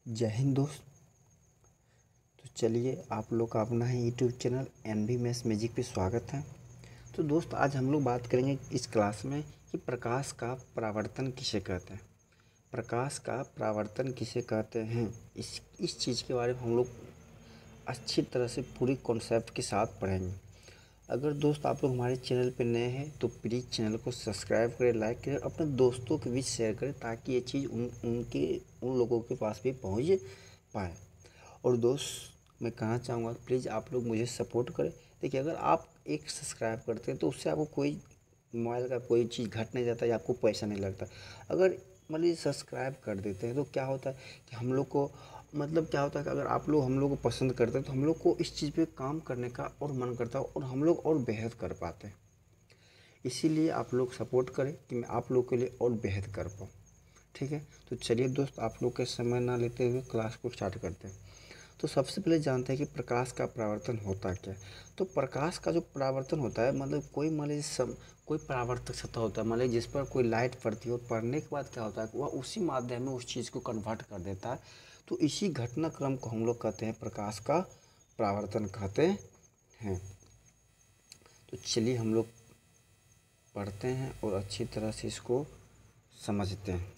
जय हिंद दोस्त। तो चलिए आप लोग का अपना ही YouTube channel NB maths magic पे स्वागत है। तो दोस्त आज हम लोग बात करेंगे इस क्लास में कि प्रकाश का परावर्तन किसे कहते हैं। प्रकाश का परावर्तन किसे कहते हैं इस चीज़ के बारे में हम लोग अच्छी तरह से पूरी कॉन्सेप्ट के साथ पढ़ेंगे। अगर दोस्त आप लोग हमारे चैनल पर नए हैं तो प्लीज़ चैनल को सब्सक्राइब करें, लाइक करें, अपने दोस्तों के बीच शेयर करें ताकि ये चीज़ उन लोगों के पास भी पहुंच पाए। और दोस्त मैं कहना चाहूँगा प्लीज़ आप लोग मुझे सपोर्ट करें। देखिए अगर आप एक सब्सक्राइब करते हैं तो उससे आपको कोई मोबाइल का कोई चीज़ घट नहीं जाता या आपको पैसा नहीं लगता। अगर मान लीजिए सब्सक्राइब कर देते हैं तो क्या होता है कि हम लोग को क्या होता है कि अगर आप लोग हम लोग को पसंद करते हैं तो हम लोग को इस चीज़ पे काम करने का और मन करता है और हम लोग और बेहद कर पाते हैं। इसीलिए आप लोग सपोर्ट करें कि मैं आप लोग के लिए और बेहद कर पाऊँ। ठीक है, तो चलिए दोस्त आप लोग के समय ना लेते हुए क्लास को स्टार्ट करते हैं। तो सबसे पहले जानते हैं कि प्रकाश का परावर्तन होता क्या है। तो प्रकाश का जो परावर्तन होता है कोई मान लीजिए कोई परावर्तक सतह होता है, मान लीजिए जिस पर कोई लाइट पड़ती है और पड़ने के बाद क्या होता है वह उसी माध्यम में उस चीज़ को कन्वर्ट कर देता है। तो इसी घटनाक्रम को हम लोग कहते हैं प्रकाश का परावर्तन कहते हैं। तो चलिए हम लोग पढ़ते हैं और अच्छी तरह से इसको समझते हैं।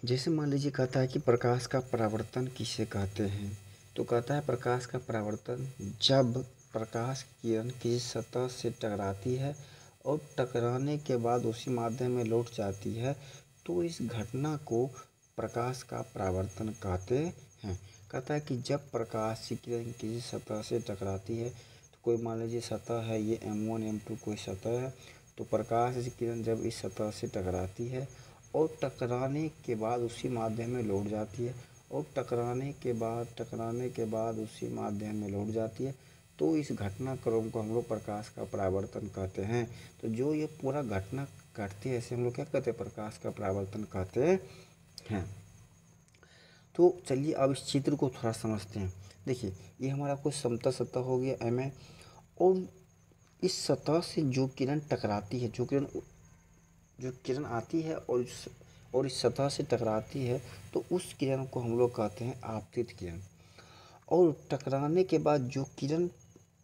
जैसे मान लीजिए कहता है कि प्रकाश का परावर्तन किसे कहते हैं। तो कहता है प्रकाश का परावर्तन जब प्रकाश किरण किसी सतह से टकराती है और टकराने के बाद उसी माध्यम में लौट जाती है तो इस घटना को प्रकाश का परावर्तन कहते हैं। कहता है कि जब प्रकाश की किरण किसी सतह से टकराती है तो कोई मान लीजिए सतह है, ये M1 M2 कोई सतह है। तो प्रकाश की किरण जब इस सतह से टकराती है और टकराने के बाद उसी माध्यम में लौट जाती है और टकराने के बाद उसी माध्यम में लौट जाती है तो इस घटनाक्रम को हम लोग प्रकाश का परावर्तन कहते हैं। तो जो ये पूरा घटना घटती है इसे हम लोग क्या कहते हैं, प्रकाश का परावर्तन कहते हैं। तो चलिए अब इस चित्र को थोड़ा समझते हैं। देखिए ये हमारा कोई समतल सतह हो गया M और इस सतह से जो किरण टकराती है, जो किरण आती है और इस सतह से टकराती है तो उस किरण को हम लोग कहते हैं आपतित किरण। और टकराने के बाद जो किरण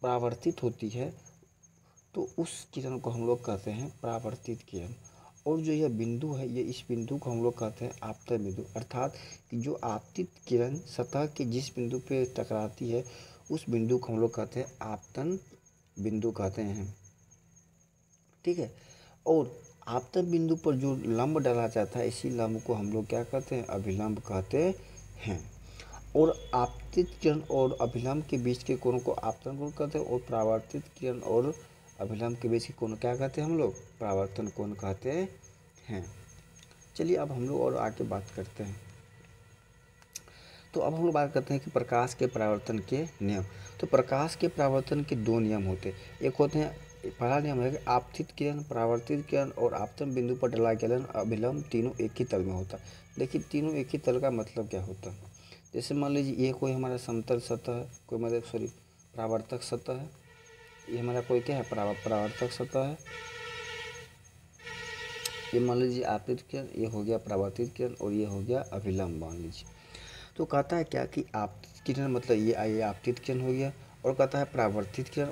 परावर्तित होती है तो उस किरण को हम लोग कहते हैं परावर्तित किरण। और जो यह बिंदु है इस बिंदु को हम लोग कहते हैं आपतन बिंदु। अर्थात कि जो आपतित किरण सतह के जिस बिंदु पे टकराती है उस बिंदु को हम लोग कहते हैं आपतन बिंदु कहते हैं। ठीक है, और आपतन बिंदु पर जो लंब डाला जाता है इसी लंब को हम लोग क्या कहते हैं, अभिलंब कहते हैं। और आपतित किरण और अभिलंब के बीच के कोण को आपतन कोण कहते हैं और परावर्तित किरण और अभिलंब के बीच के कोण क्या कहते हैं, हम लोग परावर्तन कोण कहते हैं। चलिए अब हम लोग और आगे बात करते हैं। तो अब हम लोग बात करते हैं कि प्रकाश के परावर्तन के नियम। तो प्रकाश के परावर्तन के दो नियम होते हैं। एक होते हैं, पहला नियम है कि आपतित किरण, परावर्तित किरण और आपतन बिंदु पर डला किरण अभिलंब तीनों एक ही तल में होता है। देखिए तीनों एक ही तल का मतलब क्या होता है। जैसे मान लीजिए ये कोई हमारा समतल सतह है, कोई परावर्तक सतह है। ये हमारा कोई क्या है, परावर्तक सतह है। ये मान लीजिए आपतित किरण, ये हो गया परावर्तित किरण और ये हो गया अभिलंब मान लीजिए। तो कहता है क्या कि आपतित किरण मतलब ये आपतित किरण हो गया और कहता है परावर्तित किरण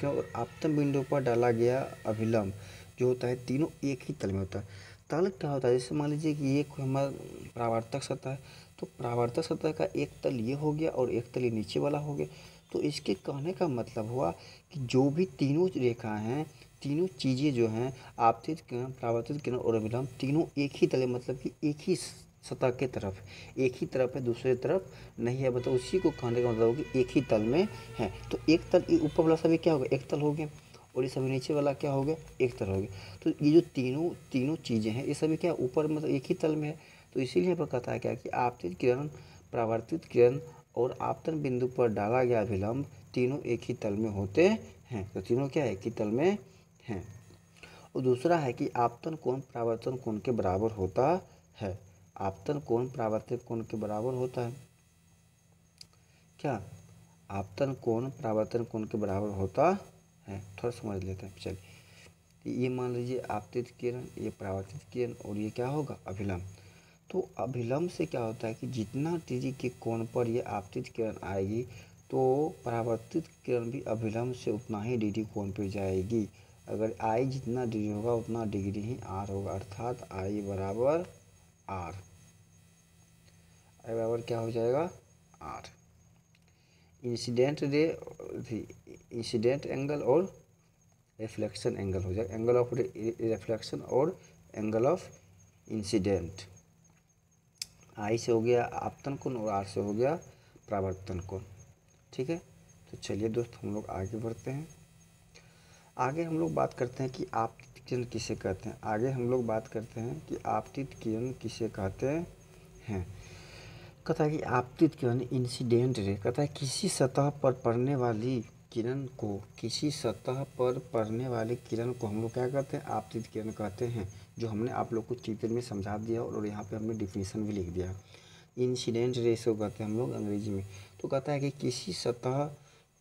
और आपतन बिंदु पर डाला गया अभिलंब जो होता है तीनों एक ही तल में होता है। तल क्या होता है, जैसे मान लीजिए कि ये हमारा परावर्तक सतह है तो परावर्तक सतह का एक तल ये हो गया और एक तल ये नीचे वाला हो गया। तो इसके कहने का मतलब हुआ कि जो भी तीनों रेखा हैं, तीनों चीज़ें जो हैं आपतित किरण, परावर्तित किरण और अभिलंब तीनों एक ही तले मतलब कि एक ही सतह के तरफ, एक ही तरफ है, दूसरे तरफ नहीं है। मतलब उसी को कहने का मतलब हो कि एक ही तल में है। तो एक तल ये ऊपर वाला सभी क्या हो गया, एक तल हो गया और ये सभी नीचे वाला क्या हो गया, एक तल हो गया। तो ये जो तीनों चीज़ें हैं ये सभी क्या ऊपर मतलब एक ही तल में है। तो इसीलिए यहाँ पर कहता है क्या कि आपतित किरण, परावर्तित किरण और आपतन बिंदु पर डाला गया अभिलंब तीनों एक ही तल में होते हैं। तो तीनों क्या है, एक ही तल में हैं। और दूसरा है कि आपतन कोण परावर्तन कोण के बराबर होता है। आपतन कोण परावर्तित कोण के बराबर होता है क्या, आपतन कोण परावर्तन कोण के बराबर होता है। थोड़ा समझ लेते हैं चलिए। ये मान लीजिए आपतित किरण, ये परावर्तित किरण और ये क्या होगा, अभिलंब। तो अभिलंब से क्या होता है कि जितना डिग्री के कोण पर ये आपतित किरण आएगी तो परावर्तित किरण भी अभिलंब से उतना ही डिग्री कोण पर जाएगी। अगर आई जितना डिग्री होगा उतना डिग्री ही आर होगा, अर्थात आई बराबर आर। आई बराबर क्या हो जाएगा? R. Incident ray, incident angle और रिफ्लेक्शन एंगल हो जाएगा, एंगल ऑफ रिफ्लेक्शन और एंगल ऑफ इंसिडेंट। आई से हो गया आपतन कोण और आर से हो गया परावर्तन कोण। ठीक है, तो चलिए दोस्त हम लोग आगे बढ़ते हैं। आगे हम लोग बात करते हैं कि आपतित किरण किसे कहते हैं। आगे हम लोग बात करते हैं कि आपतित किरण किसे कहते हैं। कहता है कि आपतित किरण इंसिडेंट रे, कहता है किसी सतह पर पड़ने वाली किरण को, किसी सतह पर पड़ने वाली किरण को हम लोग क्या कहते हैं? आपतित किरण कहते हैं। जो हमने आप लोग को चित्र में समझा दिया और यहाँ पे हमने डिफिनीशन भी लिख दिया। इंसिडेंट रे से कहते हैं हम लोग अंग्रेजी में। तो कहता है कि किसी सतह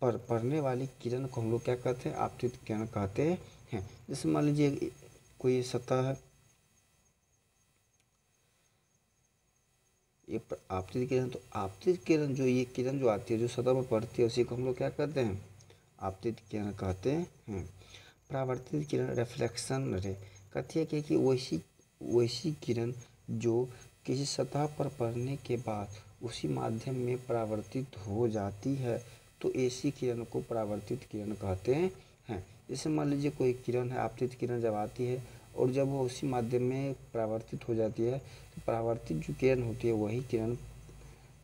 पर पड़ने वाली किरण को हम लोग क्या कहते हैं? आपतित किरण कहते हैं। जैसे मान लीजिए कोई सतह है, ये आपतित किरण, तो आपतित किरण जो ये किरण जो आती है जो सतह पर पड़ती है उसी को हम लोग क्या कहते हैं? आपतित किरण कहते हैं। परावर्तित किरण रिफ्लेक्शन रे कहती है कि वैसी किरण जो किसी सतह पर पड़ने के बाद उसी माध्यम में परावर्तित हो जाती है, तो ऐसी किरण को परावर्तित किरण कहते हैं। जैसे मान लीजिए कोई किरण है, आपतित किरण जब आती है और जब वो उसी माध्यम में परावर्तित हो जाती है तो परावर्तित जो किरण होती है वही किरण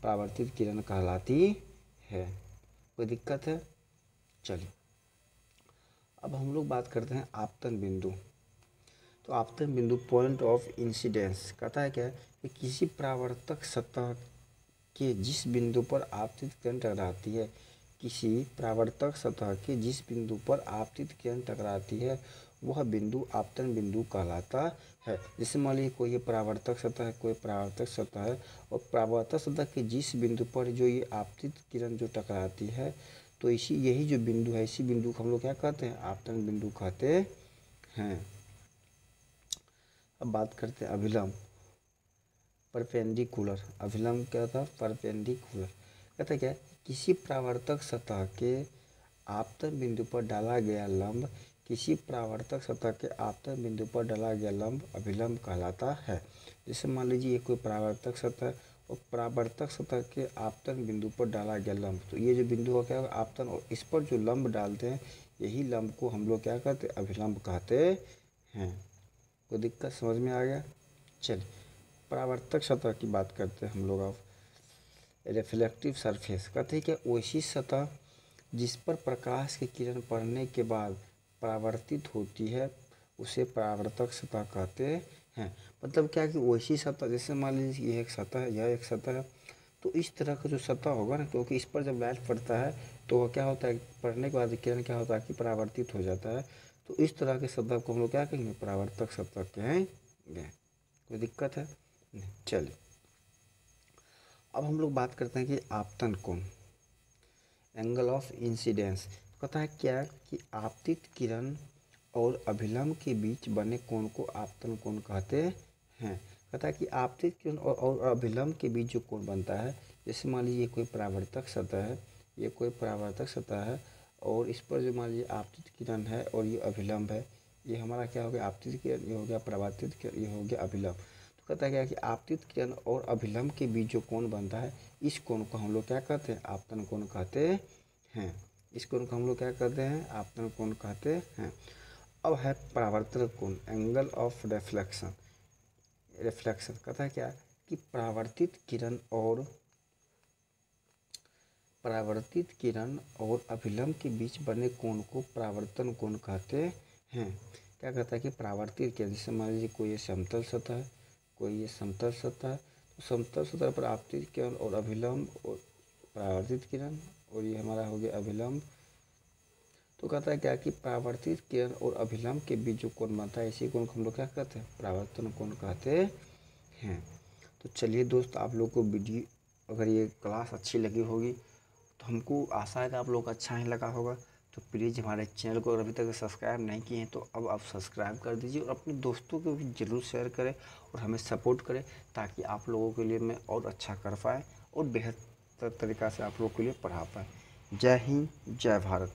परावर्तित किरण कहलाती है। कोई दिक्कत है? चलिए अब हम लोग बात करते हैं आपतन बिंदु। तो आपतन बिंदु पॉइंट ऑफ इंसिडेंस कहता है क्या है कि किसी परावर्तक सतह के जिस बिंदु पर आपतित किरण टकराती है, किसी परावर्तक सतह के जिस बिंदु पर आपतित किरण टकराती है वह बिंदु आपतन बिंदु कहलाता है। जैसे मान लीजिए कोई परावर्तक सतह है, कोई परावर्तक सतह है और परावर्तक सतह के जिस बिंदु पर जो ये आपतित किरण जो टकराती है तो यही जो बिंदु है इसी बिंदु को हम लोग क्या कहते हैं? आपतन बिंदु कहते हैं। अब बात करते हैं अभिलंब, परपेंडिकुलर। अभिलंब क्या था? परपेंडिकुलर। कहता क्या है? किसी परावर्तक सतह के आपतन बिंदु पर डाला गया लंब, किसी परावर्तक सतह के आपतन बिंदु पर डाला गया लंब अभिलंब कहलाता है। जैसे मान लीजिए ये कोई परावर्तक सतह और परावर्तक सतह के आपतन बिंदु पर डाला गया लंब, तो ये जो बिंदु हो क्या होगा? आपतन, और इस पर जो लंब डालते हैं यही लंब को हम लोग क्या कहते हैं? अभिलंब कहते हैं। कोई दिक्कत समझ में आ गया? चलिए परावर्तक सतह की बात करते हैं हम लोग। अब रिफ्लेक्टिव सरफेस कहते हैं कि वैसी सतह जिस पर प्रकाश की किरण पड़ने के बाद परावर्तित होती है उसे परावर्तक सतह कहते हैं। मतलब क्या कि वैसी सतह, जैसे मान लीजिए यह एक सतह है, यह एक सतह है, तो इस तरह का जो सतह होगा ना, क्योंकि इस पर जब लाइट पड़ता है तो वह क्या होता है? पड़ने के बाद किरण क्या होता है कि परावर्तित हो जाता है। तो इस तरह के सतह को हम लोग क्या कहेंगे? परावर्तक सतह कहेंगे। कोई दिक्कत है? नहीं। चलिए अब हम लोग बात करते हैं कि आपतन कोण, एंगल ऑफ इंसिडेंस। कहता है क्या कि आपतित किरण और अभिलंब के बीच बने कोण को आपतन कोण कहते हैं। कहता है कि आपतित किरण और अभिलंब के बीच जो कोण बनता है, जैसे मान लीजिए कोई परावर्तक सतह है, ये कोई परावर्तक सतह है और इस पर जो मान लीजिए आपतित किरण है और ये अभिलंब है, ये हमारा क्या हो गया? आपतित किरण, ये हो गया परावर्तित किरण, ये हो गया अभिलंब। तो कहता है क्या कि आपतित किरण और अभिलंब के बीच जो कोण बनता है इस कोण को हम लोग क्या कहते हैं? आपतन कोण कहते हैं। इस कोण को हम लोग क्या कहते हैं? आपतन कोण कहते हैं। अब है परावर्तन कोण, एंगल ऑफ रिफ्लेक्शन। रिफ्लेक्शन कहता है क्या कि परावर्तित किरण और अभिलंब के बीच बने कोण को परावर्तन कोण कहते हैं। क्या कहता है कि परावर्तित किरण, जैसे मान लीजिए कोई ये समतल सतह है, कोई ये समतल सतह है, तो समतल सतह पर आपतित किरण और अभिलंब और परावर्तित किरण और ये हमारा हो गया अभिलंब। तो कहता है क्या कि परावर्तित किरण और अभिलंब के बीच जो कोण बनता है इसी कोण को हम लोग क्या कहते हैं? परावर्तन कोण कहते हैं। तो चलिए दोस्त, आप लोग को वीडियो, अगर ये क्लास अच्छी लगी होगी तो हमको आशा है कि आप लोग को अच्छा ही लगा होगा। तो प्लीज़ हमारे चैनल को अभी तक सब्सक्राइब नहीं किए हैं तो अब आप सब्सक्राइब कर दीजिए और अपने दोस्तों को भी ज़रूर शेयर करें और हमें सपोर्ट करें, ताकि आप लोगों के लिए मैं और अच्छा कर पाए और बेहतर तरीक़ा से आप लोगों के लिए पढ़ा पाए। जय हिंद, जय भारत।